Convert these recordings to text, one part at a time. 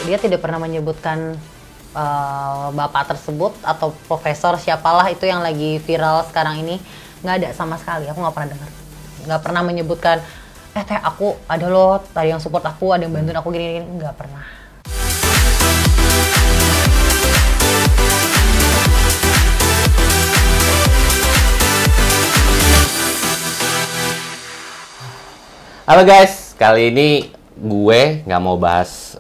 dia tidak pernah menyebutkan bapak tersebut atau profesor siapalah itu yang lagi viral sekarang ini. Nggak ada sama sekali, aku nggak pernah dengar. Nggak pernah menyebutkan, teh aku ada loh, tadi yang support aku, ada yang bantuin aku gini-gini, nggak pernah. Halo guys, kali ini gue nggak mau bahas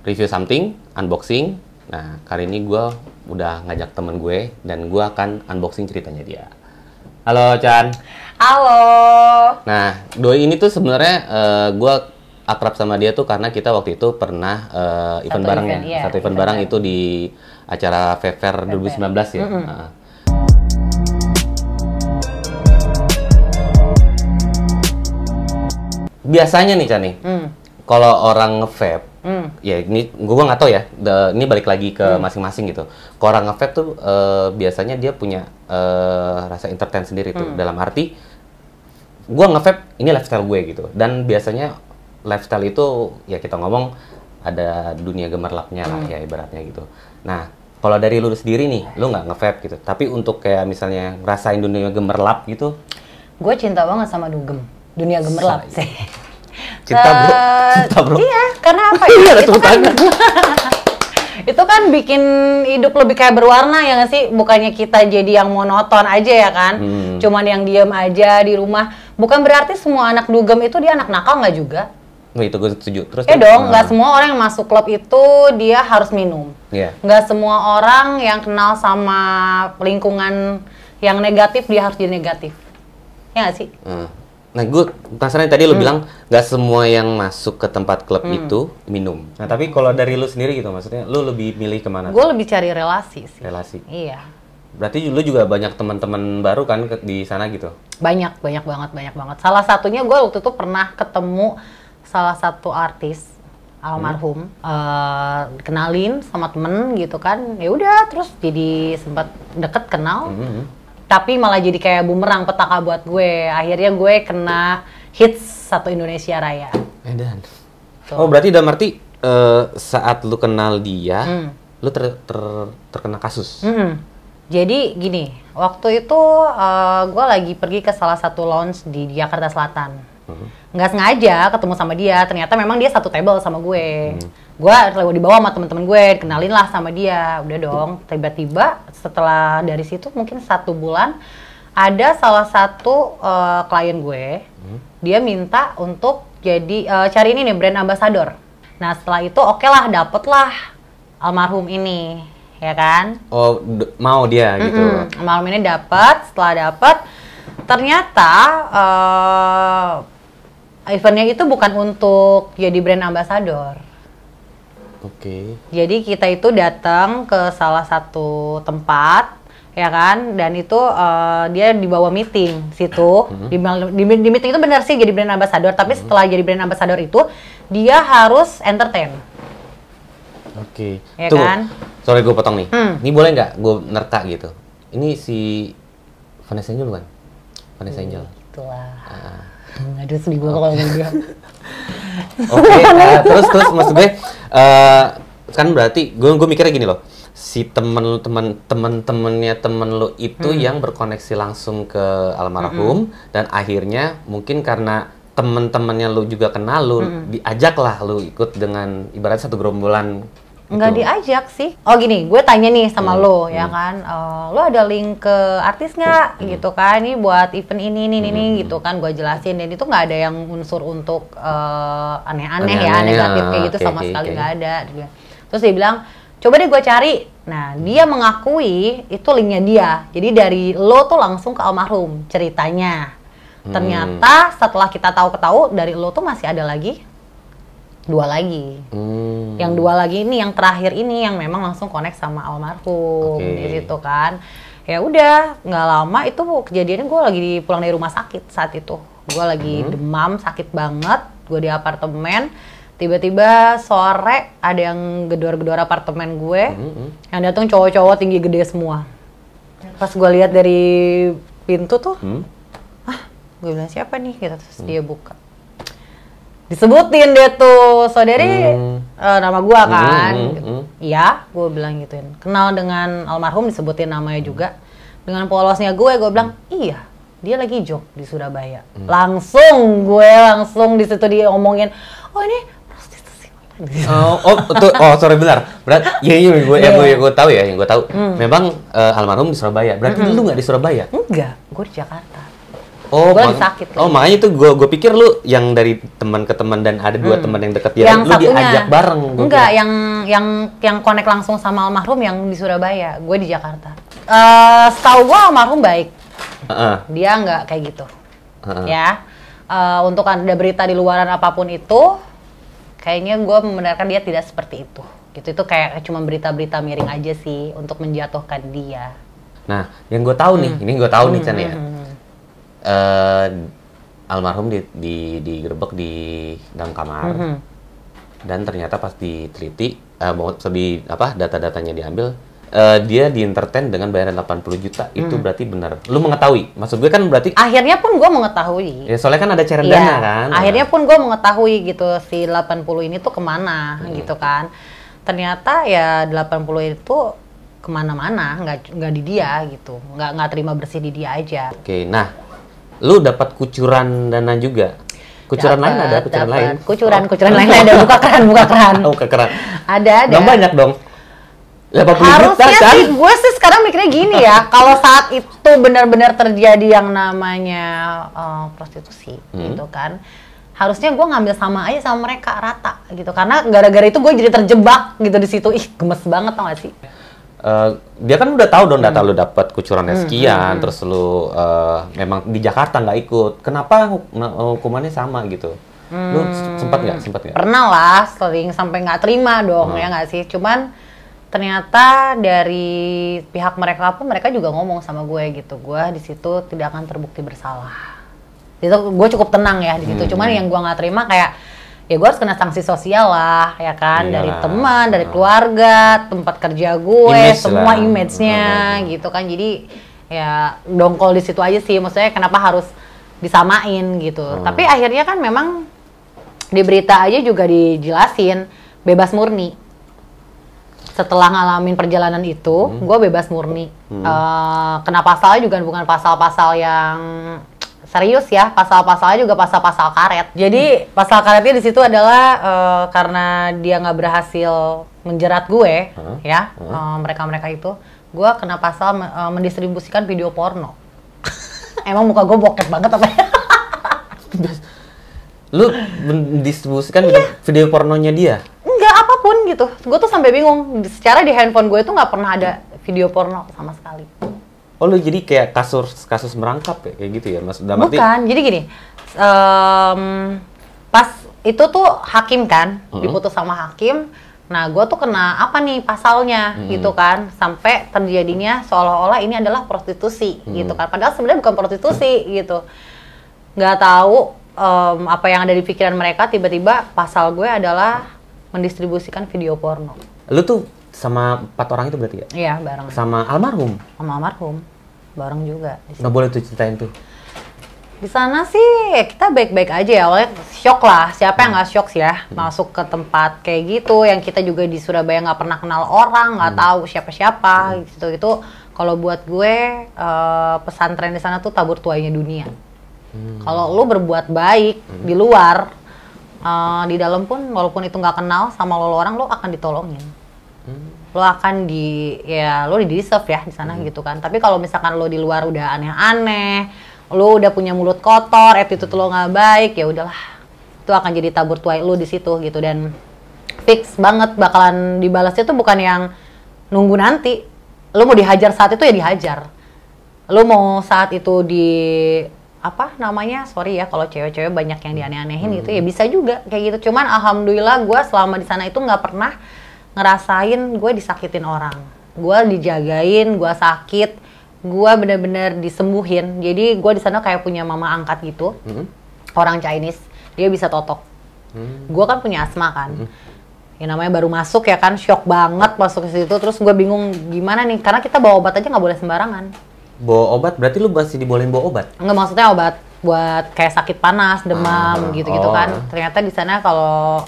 review something, unboxing. Nah, kali ini gue udah ngajak temen gue dan gue akan unboxing ceritanya dia. Halo Chan. Halo. Nah, doi ini tuh sebenarnya gue akrab sama dia tuh karena kita waktu itu pernah event bareng ya. Iya, Satu event bareng itu di acara Fair 2019 ya. Biasanya nih Chan nih, kalau orang nge-vape, ya ini gue nggak tahu ya, ini balik lagi ke masing-masing gitu. Kalau orang nge-vape tuh biasanya dia punya rasa entertain sendiri tuh. Dalam arti, gue nge-vape ini lifestyle gue gitu. Dan biasanya lifestyle itu ya kita ngomong ada dunia gemerlapnya lah ya ibaratnya gitu. Nah, kalau dari lu sendiri nih, lu nggak nge-vape gitu. Tapi untuk kayak misalnya ngerasain dunia gemerlap gitu, gue cinta banget sama dugem. Dunia gemerlap sih. Cinta bro. Iya, karena apa ya? Itu kan bikin hidup lebih kayak berwarna ya nggak sih? Bukannya kita jadi yang monoton aja ya kan? Cuman yang diem aja di rumah. Bukan berarti semua anak dugem itu dia anak nakal nggak juga? Oh, itu gue setuju. Terus dong, nggak semua orang yang masuk klub itu dia harus minum. Nggak semua orang yang kenal sama lingkungan yang negatif dia harus jadi negatif. Ya nggak sih? Nah, gue penasaran tadi lu bilang nggak semua yang masuk ke tempat klub itu minum. Nah, tapi kalau dari lu sendiri gitu, maksudnya lu lebih milih kemana? Gue lebih cari relasi sih. Relasi? Iya. Berarti lu juga banyak teman-teman baru kan di sana gitu? Banyak banget. Salah satunya gue waktu itu pernah ketemu salah satu artis almarhum, kenalin sama temen gitu kan. Ya udah, terus jadi sempat deket kenal. Tapi malah jadi kayak bumerang petaka buat gue. Akhirnya gue kena hits satu Indonesia Raya. Edan. Oh, berarti dalam arti saat lu kenal dia, lu terkena kasus? Jadi gini, waktu itu gue lagi pergi ke salah satu lounge di Jakarta Selatan. Nggak sengaja ketemu sama dia, ternyata memang dia satu table sama gue. Gue dibawa sama temen-temen gue, kenalin lah sama dia. Udah dong, tiba-tiba setelah dari situ mungkin 1 bulan, ada salah satu klien gue, dia minta untuk jadi cari ini nih brand ambassador. Nah setelah itu oke lah, dapet lah almarhum ini, ya kan? Oh, mau dia gitu? Almarhum ini dapet, setelah dapet, ternyata eventnya itu bukan untuk jadi brand ambassador. Oke. Jadi kita itu datang ke salah satu tempat, ya kan, dan itu dia dibawa meeting situ. Di meeting itu benar sih jadi brand ambassador, tapi setelah jadi brand ambassador itu dia harus entertain. Oke. Ya Tuh, kan? sorry gue potong nih. Ini boleh nggak gue nerka gitu? Ini si Vanessa Angel bukan? Vanessa Angel. Itulah. Aduh sedih gue kalau ngomong dia. Oke, terus maksud gue kan berarti gue mikirnya gini loh, si temen-temennya temen lo itu yang berkoneksi langsung ke almarhum dan akhirnya mungkin karena temen-temennya lo juga kenal lo, diajak lah lo ikut dengan ibarat satu gerombolan. Nggak diajak sih. Oh gini, gue tanya nih sama lo, ya kan, lo ada link ke artis nggak, gitu kan, ini buat event ini gitu kan, gue jelasin, dan itu nggak ada yang unsur untuk aneh-aneh ya, negatif kayak gitu, sama sekali nggak ada. Terus dia bilang, coba deh gue cari. Nah, dia mengakui itu linknya dia, jadi dari lo tuh langsung ke almarhum ceritanya. Ternyata setelah kita tahu dari lo tuh masih ada lagi 2 lagi. Yang 2 lagi ini, yang terakhir ini yang memang langsung connect sama almarhum di situ kan. Ya udah, nggak lama itu kejadiannya gue lagi pulang dari rumah sakit saat itu. Gue lagi demam, sakit banget. Gue di apartemen. Tiba-tiba sore ada yang gedor-gedor apartemen gue. Yang datang cowok-cowok tinggi gede semua. Pas gue lihat dari pintu tuh, gue bilang siapa nih? Gitu. Terus dia buka. Disebutin deh tuh, saudari nama gua kan. Iya, gue bilang gituin. Kenal dengan almarhum, disebutin namanya juga. Dengan polosnya gue bilang, iya, dia lagi job di Surabaya. Langsung di situ diomongin, oh ini prostitusi. Sorry benar. Gue tahu ya, yang gue tahu. Memang almarhum di Surabaya. Berarti lu nggak di Surabaya? Enggak, gue di Jakarta. Oh, gue lagi sakit. Makanya itu gue pikir lu yang dari teman ke teman dan ada 2 teman yang dekat dia, lu diajak bareng. Enggak, yang connect langsung sama almarhum yang di Surabaya. Gue di Jakarta. Setahu gue almarhum baik. Dia nggak kayak gitu. Ya. Untuk ada berita di luaran apapun itu, kayaknya gue membenarkan dia tidak seperti itu. Gitu, itu kayak cuma berita-berita miring aja sih untuk menjatuhkan dia. Nah, yang gue tahu nih, ini gue tahu nih Chan ya. Almarhum digerebek di dalam kamar. Dan ternyata pas diteliti, data-datanya diambil, dia di-entertain dengan bayaran 80 juta. Itu berarti benar. Lu mengetahui? Maksud gue kan berarti akhirnya pun gue mengetahui. Ya soalnya kan ada cairan dana kan. Akhirnya pun gue mengetahui gitu si 80 ini tuh kemana gitu kan. Ternyata ya 80 itu kemana-mana, nggak di dia gitu. Nggak terima bersih di dia aja. Oke, nah lu dapat kucuran dana juga. Kucuran lain ada, kucuran lain. Kucuran lain ada, buka keran. Oh, ke keran. Ada. Nggak banyak dong. 80 harusnya juta, sih, gue sih sekarang mikirnya gini ya, kalau saat itu benar-benar terjadi yang namanya prostitusi, gitu kan, harusnya gue ngambil sama aja sama mereka rata, gitu. Karena gara-gara itu gue jadi terjebak gitu di situ. Ih, gemes banget tau gak sih? Dia kan udah tahu dong data lu dapat kucurannya sekian, terus lu memang di Jakarta nggak ikut. Kenapa hukumannya sama gitu? Lu sempat nggak? Pernah lah, sering sampai nggak terima dong, ya nggak sih? Cuman ternyata dari pihak mereka pun mereka juga ngomong sama gue gitu, gue di situ tidak akan terbukti bersalah. Itu gue cukup tenang ya di situ. Cuman yang gue nggak terima kayak ya gue harus kena sanksi sosial lah, ya kan, dari teman, dari keluarga, tempat kerja gue, semua image-nya gitu kan. Jadi ya dongkol di situ aja sih. Maksudnya kenapa harus disamain gitu. Tapi akhirnya kan memang di berita aja juga dijelasin bebas murni. Setelah ngalamin perjalanan itu, gue bebas murni. Kena pasalnya juga bukan pasal-pasal yang serius ya, pasal-pasalnya juga pasal-pasal karet. Jadi pasal karetnya di situ adalah karena dia nggak berhasil menjerat gue, ya, mereka-mereka itu, gue kena pasal mendistribusikan video porno. Emang muka gue bokep banget apa ya? Lu mendistribusikan video pornonya dia? Enggak, apapun gitu. Gue tuh sampai bingung. Secara di handphone gue tuh nggak pernah ada video porno sama sekali. Oh, lu jadi kayak kasus merangkap ya, kayak gitu ya? Bukan, jadi gini. Pas itu tuh hakim kan, diputus sama hakim. Nah, gue tuh kena apa nih pasalnya gitu kan. Sampai terjadinya seolah-olah ini adalah prostitusi gitu kan. Padahal sebenarnya bukan prostitusi gitu. Nggak tahu apa yang ada di pikiran mereka, tiba-tiba pasal gue adalah mendistribusikan video porno. Lu tuh sama 4 orang itu berarti ya? Iya, bareng. Sama almarhum? Sama almarhum, bareng juga. Nggak boleh tuh ceritain tuh? Di sana sih kita baik-baik aja ya, awalnya shock lah. Siapa yang nggak shock sih ya, masuk ke tempat kayak gitu, yang kita juga di Surabaya nggak pernah kenal orang, nggak tahu siapa-siapa gitu. Itu kalau buat gue pesantren di sana tuh tabur tuainya dunia. Kalau lu berbuat baik di luar, di dalam pun walaupun itu nggak kenal sama lo orang, lo akan ditolongin. Lo akan lo di-deserve ya di sana gitu kan. Tapi kalau misalkan lo di luar udah aneh-aneh, lo udah punya mulut kotor, attitude lo nggak baik, ya udahlah. Itu akan jadi tabur tuai lo di situ gitu. Dan fix banget bakalan dibalasnya tuh bukan yang nunggu nanti. Lo mau dihajar saat itu ya dihajar. Lo mau saat itu sorry ya kalau cewek-cewek banyak yang dianeh-anehin gitu ya bisa juga kayak gitu. Cuman alhamdulillah gue selama di sana itu nggak pernah ngerasain gue disakitin orang. Gue dijagain, gue sakit, gue bener-bener disembuhin. Jadi gue di sana kayak punya mama angkat gitu, orang Chinese, dia bisa totok. Gue kan punya asma kan, yang namanya baru masuk ya kan, shock banget masuk ke situ. Terus gue bingung gimana nih, karena kita bawa obat aja nggak boleh sembarangan. Bawa obat? Berarti lu masih dibolehin bawa obat? Enggak, maksudnya obat buat kayak sakit panas, demam gitu-gitu kan. Ternyata di sana kalau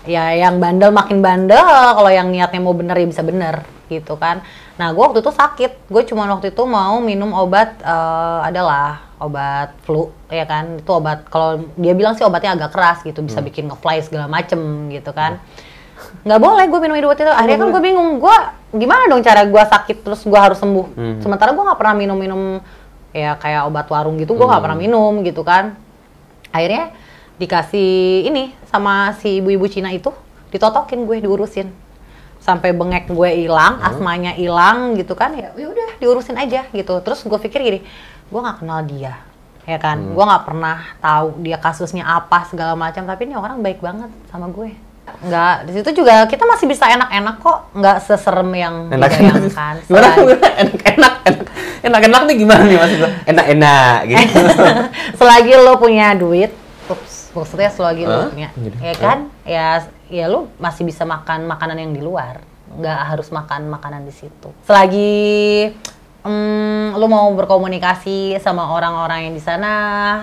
ya yang bandel makin bandel, kalau yang niatnya mau bener ya bisa bener gitu kan. Nah gue waktu itu sakit, gue cuma waktu itu mau minum obat adalah obat flu ya kan, itu obat kalau dia bilang sih obatnya agak keras gitu, bisa bikin nge-fly segala macem gitu kan. Nggak boleh gue minum obat itu, akhirnya kan gue bingung, gue gimana dong cara gue sakit terus gue harus sembuh. Sementara gue nggak pernah minum ya kayak obat warung gitu, gue nggak pernah minum gitu kan. Akhirnya dikasih ini sama si ibu-ibu Cina itu, ditotokin gue, diurusin sampai bengek gue hilang, asmanya hilang gitu kan, ya udah diurusin aja gitu. Terus gue pikir gini, gue nggak kenal dia ya kan, gue nggak pernah tahu dia kasusnya apa segala macam, tapi ini orang baik banget sama gue. Nggak, di situ juga kita masih bisa enak-enak kok, nggak seserem yang dibayangkan. Enak-enak nih gimana nih maksudnya? Enak-enak gitu. Selagi lo punya duit, maksudnya selagi lo punya, ya kan, ya lo masih bisa makan makanan yang di luar, nggak harus makan makanan di situ. Selagi lo mau berkomunikasi sama orang-orang yang di sana,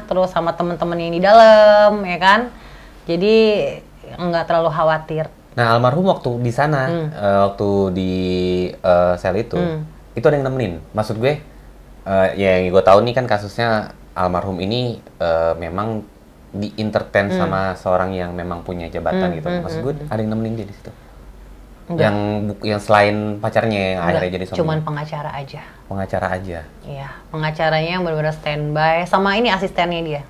terus sama temen-temen yang di dalam, ya kan, jadi nggak terlalu khawatir. Nah almarhum waktu di sana, waktu di sel itu ada yang nemenin. Maksud gue, ya yang gue tahu nih kan kasusnya almarhum ini memang di-entertain sama seorang yang memang punya jabatan gitu. Maksud gue ada yang nemenin dia di situ. Enggak. Yang selain pacarnya yang akhirnya jadi suami. Cuman pengacara aja. Pengacara aja. Iya, pengacaranya yang benar-benar standby, sama ini asistennya dia.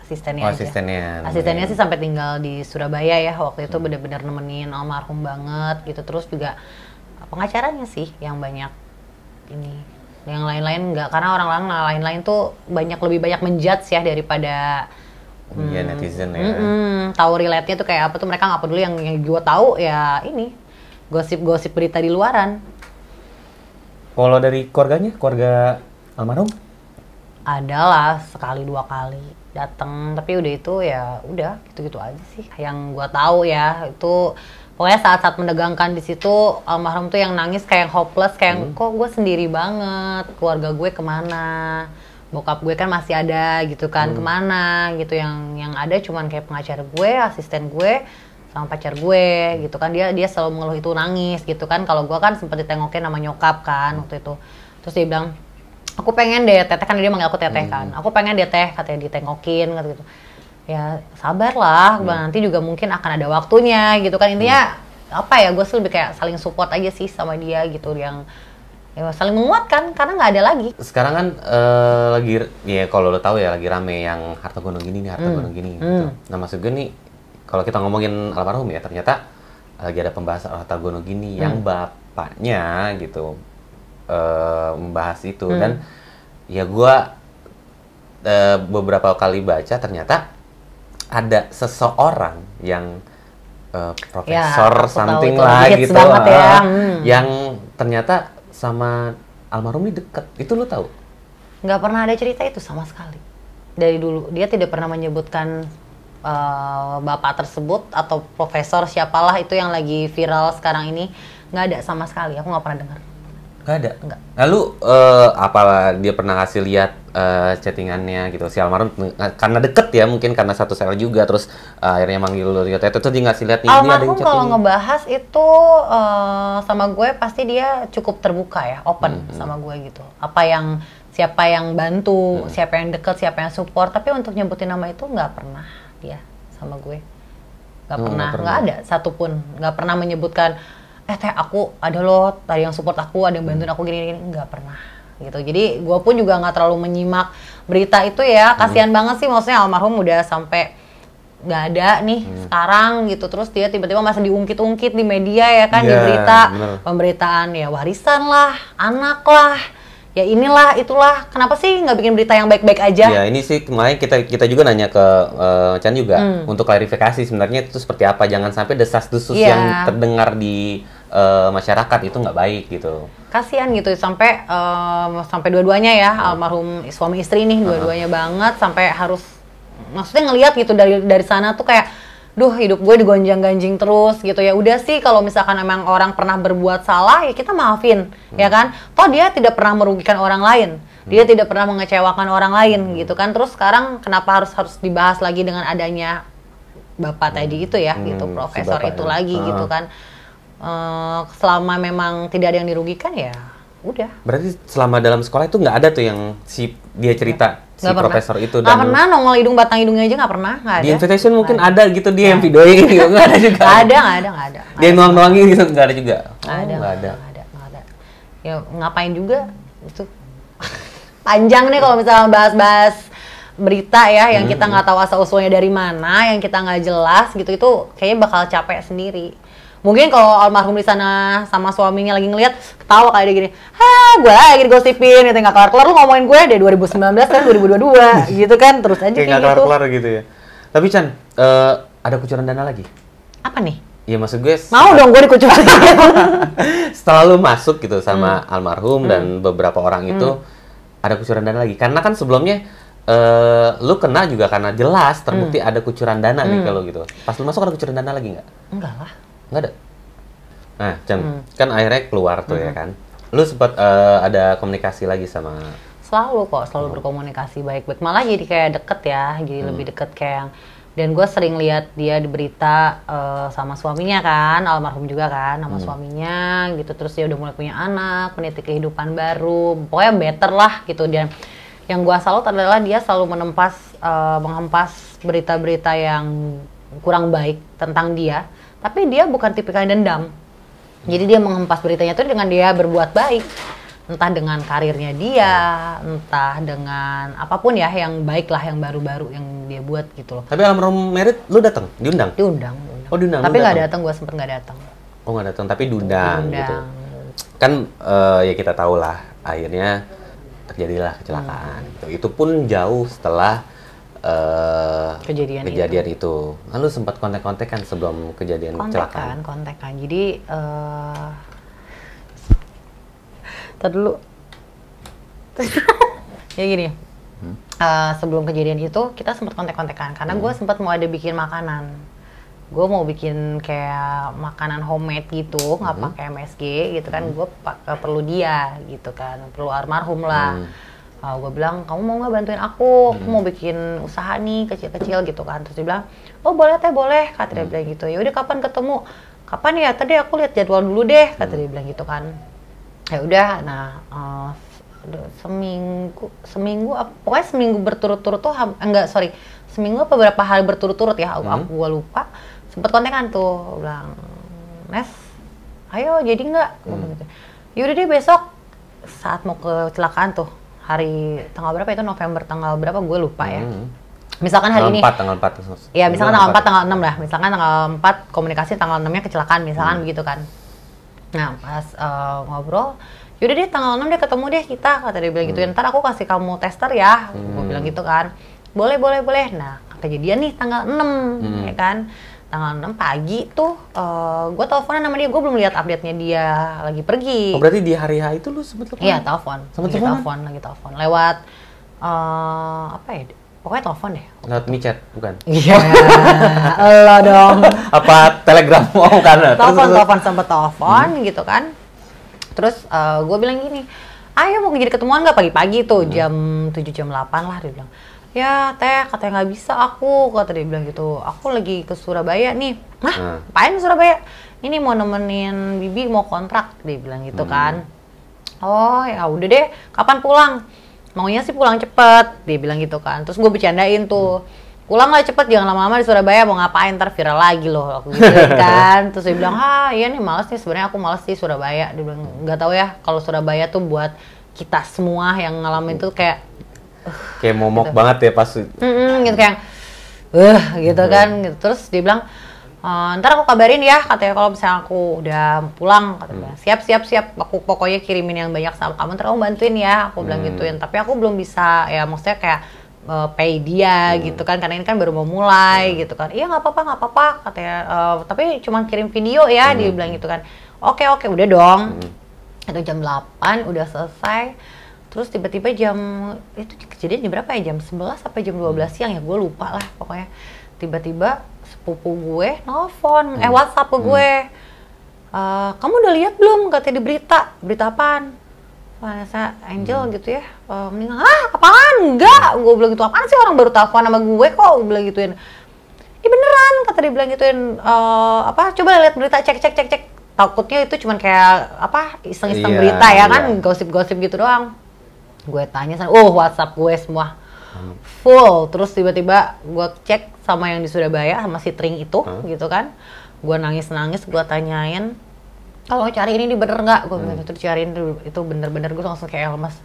Asistennya aja. Asistennya sih sampai tinggal di Surabaya ya, waktu itu benar-benar nemenin almarhum banget gitu. Terus juga pengacaranya sih yang banyak ini. Yang lain-lain enggak, karena orang lain-lain tuh lebih banyak menjudge ya daripada netizen ya. Tahu relate-nya tuh kayak apa tuh, mereka nggak peduli. Yang gue tahu ya ini gosip-gosip berita di luaran. Kalau dari keluarganya, keluarga almarhum? Adalah sekali dua kali datang, tapi udah itu ya udah gitu-gitu aja sih. Yang gue tahu ya itu pokoknya saat-saat menegangkan di situ, almarhum tuh yang nangis kayak hopeless, kayak kok gue sendiri banget, keluarga gue kemana, bokap gue kan masih ada gitu kan, kemana gitu, yang ada cuman kayak pengacara gue, asisten gue, sama pacar gue gitu kan. Dia selalu mengeluh itu, nangis gitu kan. Kalau gue kan sempat ditengokin sama nyokap kan waktu itu, terus dia bilang, aku pengen deh teteh, kan dia manggil aku teteh kan, aku pengen deh teh, katanya ditengokin gitu. Ya sabarlah, nanti juga mungkin akan ada waktunya gitu kan. Intinya apa ya, gue sih lebih kayak saling support aja sih sama dia gitu, yang ya saling menguatkan karena nggak ada lagi. Sekarang kan lagi ya, kalau lo tahu ya lagi rame yang harta gunung gini nih, harta gunung gini gitu. Nah maksud gue nih, kalau kita ngomongin almarhum ya, ternyata lagi ada pembahasan harta gunung gini yang bapaknya gitu membahas itu. Dan ya gue beberapa kali baca, ternyata ada seseorang yang profesor ya, something lah gitu ya. Yang ternyata sama almarhum ini deket. Itu lo tahu? Nggak pernah ada cerita itu sama sekali dari dulu. Dia tidak pernah menyebutkan bapak tersebut atau profesor siapalah itu yang lagi viral sekarang ini. Nggak ada sama sekali, aku nggak pernah dengar. Nggak ada? Nggak. Lalu apa dia pernah kasih lihat chattingannya gitu si almarhum, karena deket ya, mungkin karena satu sel juga, terus akhirnya manggil lu itu dia ngasih lihat nih almarhum. Kalau ngebahas itu sama gue pasti dia cukup terbuka ya, open sama gue gitu. Siapa yang bantu, siapa yang deket, siapa yang support, tapi untuk nyebutin nama itu nggak pernah dia sama gue. Nggak ada satupun, nggak pernah menyebutkan teh aku ada loh, tadi yang support aku, ada yang bantuin aku gini-gini, nggak pernah gitu. Jadi gue pun juga nggak terlalu menyimak berita itu ya, kasihan banget sih, maksudnya almarhum udah sampai nggak ada nih sekarang gitu, terus dia tiba-tiba masih diungkit-ungkit di media ya kan, di berita, pemberitaan ya warisan lah, anak lah, ya inilah itulah. Kenapa sih nggak bikin berita yang baik-baik aja? Ya ini sih kemarin kita juga nanya ke Chan juga untuk klarifikasi sebenarnya itu seperti apa, jangan sampai desas-desus yang terdengar di masyarakat itu nggak baik gitu. Kasihan gitu sampai dua-duanya ya, almarhum suami istri nih dua-duanya banget, sampai harus maksudnya ngelihat gitu dari sana tuh kayak duh, hidup gue digonjang-ganjing terus gitu. Ya udah sih, kalau misalkan emang orang pernah berbuat salah ya kita maafin, ya kan? Toh dia tidak pernah merugikan orang lain, dia tidak pernah mengecewakan orang lain gitu kan. Terus sekarang kenapa harus dibahas lagi dengan adanya bapak tadi itu ya, gitu, profesor si bapak itu ya. lagi gitu kan. Selama memang tidak ada yang dirugikan ya udah. Berarti selama dalam sekolah itu nggak ada tuh yang dia cerita si Nggak profesor pernah. itu Nggak dan pernah nongol hidung batang hidungnya aja nggak pernah, nggak ada. di invitation mungkin Nggak ada gitu dia yang videoin gitu, nggak ada juga. nggak ada. Dia nuang-nuangin gitu nggak ada juga. Nggak ada. Nggak ada. Ya ngapain juga itu. Panjang nih kalau misalnya bahas-bahas berita ya yang kita nggak tahu asal usulnya dari mana, yang kita nggak jelas gitu, itu kayaknya bakal capek sendiri. Mungkin kalau almarhum di sana sama suaminya lagi ngeliat, ketawa kayak dia gini, gue lagi digosipin, gitu, nggak kelar-kelar lu ngomongin gue deh 2019 kan 2022, gitu kan, terus aja kayak nggak gitu. kelar-kelar gitu ya. Tapi Chan, ada kucuran dana lagi? Apa nih? Ya maksud gue Mau dong gue dikucurin. setelah lu masuk gitu sama almarhum dan beberapa orang itu, ada kucuran dana lagi. Karena kan sebelumnya lu kena juga karena jelas terbukti ada kucuran dana nih kalau gitu. Pas lu masuk ada kucuran dana lagi nggak? Enggak lah. Nggak ada. Nah, Chan, kan akhirnya keluar tuh ya kan. Lu sempat ada komunikasi lagi sama? Selalu kok, selalu berkomunikasi baik-baik. Malah jadi kayak deket ya, jadi lebih deket kayak. Dan gue sering lihat dia di berita sama suaminya kan, almarhum juga kan, sama suaminya gitu. Terus dia udah mulai punya anak, meniti kehidupan baru, pokoknya better lah gitu. Dan yang gue salut adalah dia selalu menghempas berita-berita yang kurang baik tentang dia. Tapi dia bukan tipikal dendam. Jadi dia menghempas beritanya itu dengan dia berbuat baik. Entah dengan karirnya dia, entah dengan apapun ya yang baik lah, yang baru-baru yang dia buat gitu loh. Tapi almarhum Merit, lu datang? Diundang? Diundang. Oh, diundang. Tapi nggak datang, gue sempet nggak datang. Oh, nggak datang, tapi diundang gitu. Kan ya kita tahu lah, akhirnya terjadilah kecelakaan. Gitu. Itu pun jauh setelah kejadian itu. Lalu sempat kontak-kontak kan sebelum kejadian kecelakaan? Kontak-kan. Jadi ntar dulu. Ya gini. Sebelum kejadian itu kita sempat kontak-kontakan karena gue sempat mau ada bikin makanan. Gue mau bikin kayak makanan homemade gitu, nggak pakai MSG gitu kan. Gue perlu dia gitu kan, perlu almarhum lah. Gue bilang, kamu mau nggak bantuin aku mau bikin usaha nih kecil-kecil gitu kan. Terus dia bilang, oh boleh teh, boleh, kata dia bilang gitu. Ya udah kapan ketemu? Kapan ya? Tadi aku lihat jadwal dulu deh, kata dia bilang gitu kan. Ya udah, nah seminggu pokoknya seminggu berturut-turut tuh seminggu apa berapa hari berturut-turut ya, aku gue lupa. Sempet kontekan tuh, bilang, Nes, ayo jadi nggak? Ya udah deh besok saat mau kecelakaan tuh. Hari tanggal berapa itu, November tanggal berapa gue lupa ya. Misalkan hari ini tanggal 4. Ya, misalkan tanggal 4 tanggal 6 lah. Misalkan tanggal 4 komunikasi, tanggal 6-nya kecelakaan misalkan begitu kan. Nah, pas ngobrol, yaudah deh tanggal 6 deh ketemu deh kita, kata dia bilang gitu. Ntar aku kasih kamu tester ya. Gue bilang gitu kan. Boleh. Nah, kejadian nih tanggal 6 ya kan. Tanggal 6 pagi tuh gue teleponan sama dia, gue belum lihat update-nya dia lagi pergi. Oh, berarti di hari H itu lu sempet telepon? Iya, telepon. Lagi telepon. Lewat apa ya? Pokoknya telepon deh. Lewat micet, bukan? Iya. Lo dong. Apa telegram mau kan? Telepon sempet telepon gitu kan. Terus gue bilang gini, ayo mau jadi ketemuan nggak pagi-pagi tuh jam 7 jam 8 lah, dia bilang. Ya teh, katanya nggak bisa aku, kata dia bilang gitu. Aku lagi ke Surabaya nih. Hah? Apain ke Surabaya? Ini mau nemenin Bibi mau kontrak, dia bilang gitu kan. Oh ya udah deh, kapan pulang? Maunya sih pulang cepet, dia bilang gitu kan. Terus gue bercandain tuh, pulang lah cepet, jangan lama-lama di Surabaya, mau ngapain, ntar viral lagi loh, aku gitu kan. Terus dia bilang, iya nih males nih, sebenarnya aku males sih Surabaya. Dia bilang, nggak tahu ya, kalau Surabaya tuh buat kita semua yang ngalamin tuh kayak momok gitu banget ya pas gitu kayak gitu kan gitu. Terus dia bilang, ntar aku kabarin ya, katanya kalau misalnya aku udah pulang, katanya siap, aku pokoknya kirimin yang banyak sama kamu, ntar kamu bantuin ya, aku bilang gituin. Tapi aku belum bisa ya, maksudnya kayak pay dia gitu kan, karena ini kan baru mau mulai gitu kan. Iya nggak apa-apa katanya, tapi cuma kirim video ya, dia bilang gitu kan. Oke udah dong. Itu jam 8 udah selesai. Terus tiba-tiba itu kejadian jam berapa ya? Jam 11 sampai jam 12 siang ya, gue lupa lah pokoknya. Tiba-tiba sepupu gue nelfon, WhatsApp ke gue. Kamu udah lihat belum, katanya di berita apaan? Vanessa Angel gitu ya, meninggal. Apaan? Enggak, gue bilang gitu. Apaan sih orang baru telepon sama gue kok, gue bilang gituin. Ih beneran, kata dia bilang gituin, coba lihat berita, cek. Takutnya itu cuman kayak iseng-iseng berita ya kan, gosip-gosip gitu doang. Gue tanya sana, WhatsApp gue semua full. Terus tiba-tiba gue cek sama yang di Surabaya sama si Tring itu gitu kan. Gue nangis, gue tanyain, kalau cari ini bener nggak? Gue bilang itu cariin itu bener-bener. Gue langsung kayak lemas.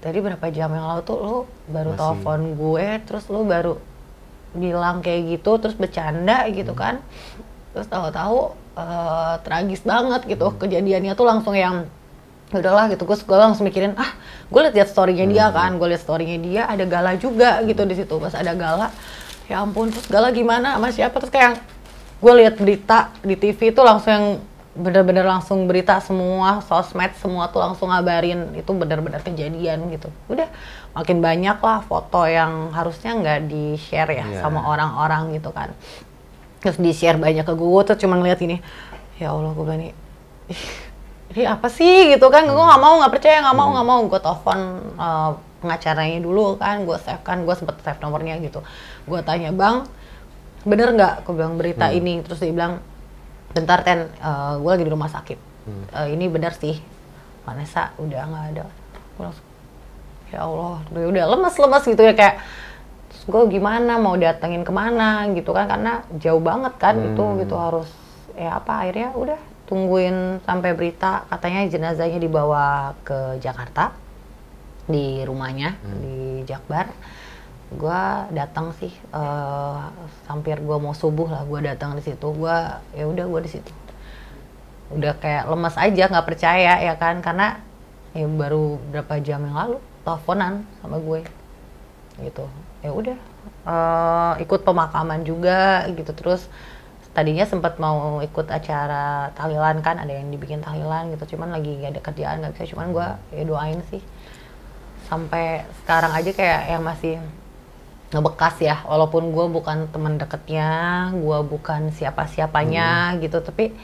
Tadi berapa jam yang lalu tuh lo baru telepon gue, terus lo baru bilang kayak gitu, terus bercanda gitu kan. Terus tahu-tahu tragis banget gitu kejadiannya tuh, langsung yang udahlah gitu. Gue langsung mikirin, gue liat story-nya dia kan, gue liat story-nya dia ada Gala juga gitu di situ. Pas ada Gala, ya ampun, terus Gala gimana sama siapa, terus kayak gue liat berita di TV tuh langsung yang bener-bener langsung berita semua, sosmed semua tuh langsung ngabarin itu bener-bener kejadian gitu. Udah makin banyak lah foto yang harusnya nggak di-share ya sama orang-orang gitu kan. Terus di-share banyak ke gue, terus cuma ngeliat gini, ya Allah gue bilang ini apa sih gitu kan. Gue nggak percaya, nggak mau. Gue telepon pengacaranya dulu kan, gue sempet save nomornya gitu. Gue tanya, bang bener nggak, gue bilang berita ini. Terus dia bilang, bentar Ten, gue lagi di rumah sakit. Ini bener sih, Vanessa udah nggak ada. Gue langsung, ya Allah, udah lemes gitu ya, kayak gue gimana mau datengin kemana gitu kan, karena jauh banget kan itu gitu, harus akhirnya udah tungguin sampai berita katanya jenazahnya dibawa ke Jakarta di rumahnya di Jakbar. Gue datang sih hampir gue mau subuh lah, gue datang di situ. Gue di situ udah kayak lemas aja, nggak percaya ya kan, karena baru berapa jam yang lalu teleponan sama gue gitu. Ya udah ikut pemakaman juga gitu. Terus tadinya sempat mau ikut acara tahlilan kan, ada yang dibikin tahlilan gitu, cuman lagi gak ada kerjaan, nggak bisa. Cuman gue doain sih, sampai sekarang aja kayak yang masih ngebekas ya, walaupun gue bukan teman deketnya, gue bukan siapa-siapanya gitu, tapi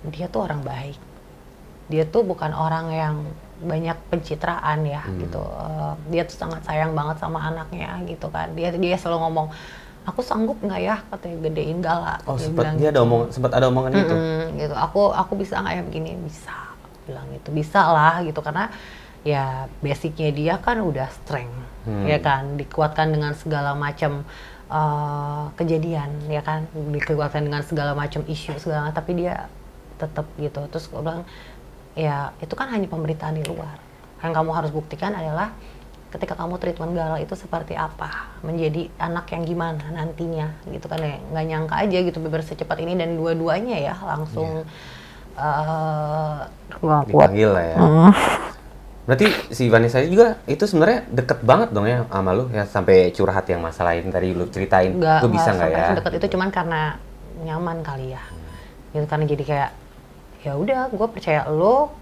dia tuh orang baik. Dia tuh bukan orang yang banyak pencitraan ya gitu. Dia tuh sangat sayang banget sama anaknya gitu kan. Dia selalu ngomong, aku sanggup nggak ya katanya gedein Gala. Sempat ada omongan itu. Gitu. Aku bisa nggak ya begini? Bisa, bilang gitu. Bisa lah gitu, karena ya basicnya dia kan udah strength ya kan, dikuatkan dengan segala macam kejadian ya kan, dikuatkan dengan segala macam isu segala, tapi dia tetap gitu. Terus gue bilang, ya itu kan hanya pemberitaan di luar. Yang kamu harus buktikan adalah ketika kamu treatment Gala itu seperti apa, menjadi anak yang gimana nantinya gitu kan ya. Nggak nyangka aja gitu secepat ini, dan dua-duanya ya langsung dipanggil lah ya. Berarti si Vanessa juga itu sebenarnya deket banget dong ya sama lu ya, sampai curhat yang masalah ini tadi lu ceritain. Gue bisa nggak ya? Deket itu cuman karena nyaman kali ya. Gitu, karena jadi kayak ya udah, gue percaya lo,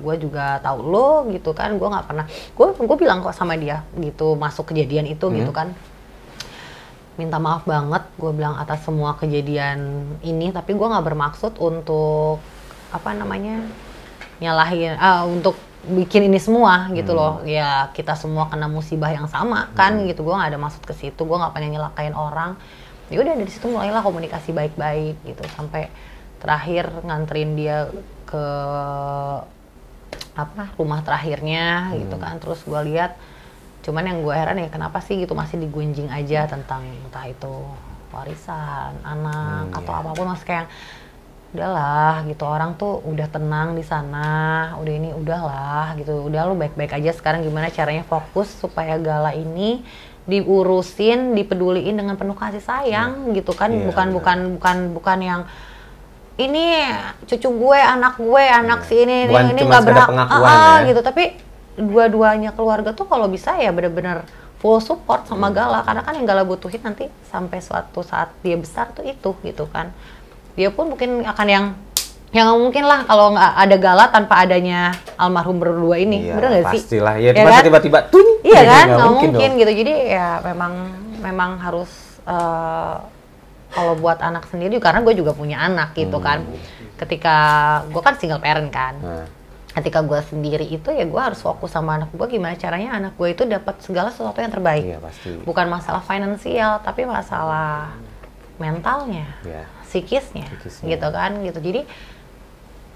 gue juga tahu lo gitu kan. Gue nggak pernah, gue bilang kok sama dia gitu masuk kejadian itu gitu kan, minta maaf banget gue bilang atas semua kejadian ini, tapi gue nggak bermaksud untuk nyalahin untuk bikin ini semua gitu loh. Ya kita semua kena musibah yang sama kan gitu. Gue nggak ada maksud ke situ, gue nggak pengen nyelakain orang. Ya udah dari situ mulailah komunikasi baik-baik gitu, sampai terakhir nganterin dia ke rumah terakhirnya gitu kan. Terus gue lihat, cuman yang gue heran ya kenapa sih gitu masih digunjing aja tentang entah itu warisan anak atau apapun. Mas kayak udahlah gitu, orang tuh udah tenang di sana, udah ini udahlah gitu, udah lu baik-baik aja. Sekarang gimana caranya fokus supaya Gala ini diurusin, dipeduliin dengan penuh kasih sayang gitu kan. Bukan yang ini cucu gue, anak si ini nggak berhak gitu. Tapi dua-duanya keluarga tuh kalau bisa ya benar-benar full support sama Gala, karena kan yang Gala butuhin nanti sampai suatu saat dia besar tuh itu gitu kan. Dia pun mungkin akan yang mungkin lah kalau nggak ada Gala tanpa adanya almarhum berdua ini. Bener nggak sih? Pastilah ya, kan? Tiba-tiba iya kan, nggak mungkin gitu. Jadi ya memang harus kalau buat anak sendiri, karena gue juga punya anak gitu kan. Ketika gue kan single parent kan, ketika gue sendiri itu ya gue harus fokus sama anak gue, gimana caranya anak gue itu dapat segala sesuatu yang terbaik. Iya, pasti. Bukan masalah finansial tapi masalah mentalnya, psikisnya gitu kan gitu. Jadi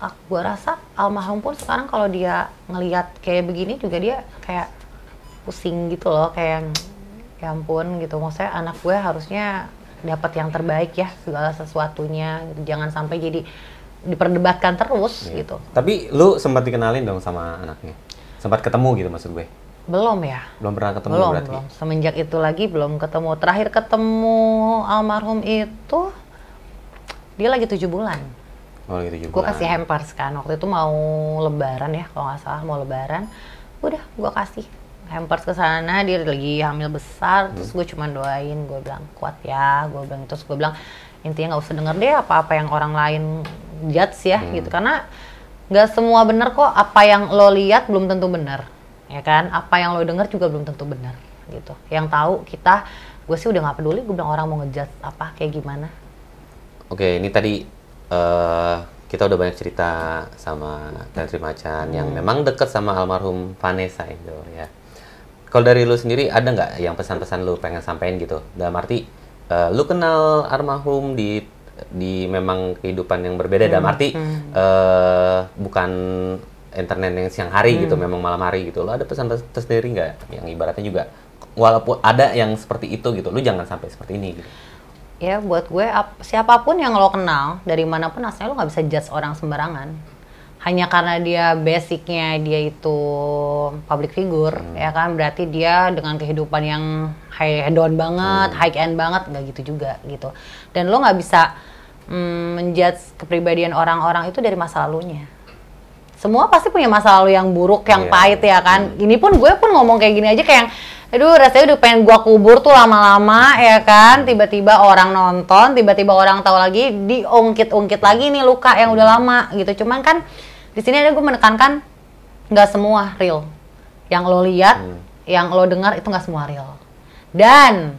gue rasa almarhum pun sekarang kalau dia ngelihat kayak begini juga dia kayak pusing gitu loh, kayak ya ampun gitu, maksudnya anak gue harusnya dapat yang terbaik ya segala sesuatunya gitu. Jangan sampai jadi diperdebatkan terus gitu. Tapi lu sempat dikenalin dong sama anaknya? Sempat ketemu gitu maksud gue? Belum ya. Belum pernah ketemu berarti? Belum. Semenjak itu lagi belum ketemu. Terakhir ketemu almarhum itu dia lagi 7 bulan. Oh, lagi 7 bulan. Gue kasih hampers kan. Waktu itu mau lebaran ya, kalau nggak salah mau lebaran. Udah, gue kasih hampers ke sana, dia lagi hamil besar. Terus gue cuma doain, gue bilang kuat ya. Terus gue bilang intinya nggak usah denger deh apa-apa yang orang lain judge ya gitu, karena nggak semua bener kok. Apa yang lo lihat belum tentu bener, ya kan? Apa yang lo denger juga belum tentu bener gitu. Yang tahu kita, gue sih udah nggak peduli. Gue bilang orang mau ngejudge apa kayak gimana. Oke, ini tadi kita udah banyak cerita sama Tantri Macan yang memang deket sama almarhum Vanessa itu ya. Kalau dari lu sendiri ada nggak yang pesan-pesan lu pengen sampein gitu? Dalam arti lu kenal almarhum di memang kehidupan yang berbeda, dalam arti bukan internet yang siang hari gitu, memang malam hari gitu. Lo ada pesan tersendiri nggak yang ibaratnya juga walaupun ada yang seperti itu gitu, lu jangan sampai seperti ini gitu? Ya buat gue siapapun yang lo kenal dari manapun asalnya, lo nggak bisa judge orang sembarangan hanya karena dia basicnya dia itu public figure ya kan, berarti dia dengan kehidupan yang high down banget, high end banget, nggak gitu juga gitu. Dan lo nggak bisa menjudge kepribadian orang-orang itu dari masa lalunya. Semua pasti punya masa lalu yang buruk, yang pahit ya kan. Ini pun gue pun ngomong kayak gini aja kayak, aduh rasanya udah pengen gua kubur tuh lama-lama ya kan. Tiba-tiba orang nonton, tiba-tiba orang tahu lagi, diungkit-ungkit lagi nih luka yang udah lama gitu. Cuman kan di sini ada gue menekankan nggak semua real. Yang lo lihat, yang lo dengar itu nggak semua real. Dan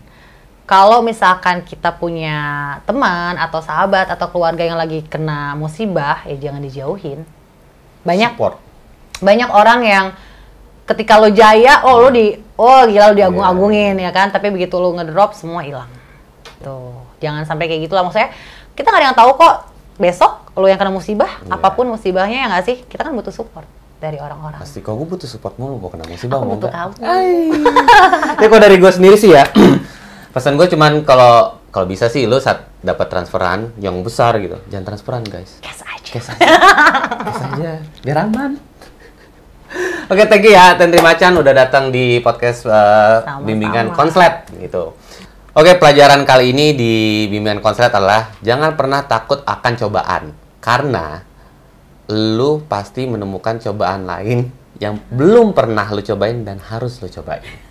kalau misalkan kita punya teman atau sahabat atau keluarga yang lagi kena musibah, ya jangan dijauhin. Banyak orang yang ketika lo jaya, gila lo diagung-agungin ya kan, tapi begitu lo ngedrop semua hilang. Tuh, jangan sampai kayak gitulah. Maksudnya kita nggak ada yang tahu kok besok lo yang kena musibah, apapun musibahnya ya nggak sih, kita kan butuh support dari orang-orang. Pasti, kok gue butuh support mulu, gue kena musibah mau butuh kamu. Tapi kalau dari gue sendiri sih ya, pesan gue cuman kalau bisa sih lo saat dapat transferan yang besar gitu, jangan transferan guys. Cash aja, biar aman. Oke, thank you ya Tantri Macan udah datang di podcast bimbingan konslet gitu. Oke, pelajaran kali ini di bimbingan konslet adalah jangan pernah takut akan cobaan, karena lu pasti menemukan cobaan lain yang belum pernah lu cobain dan harus lu cobain.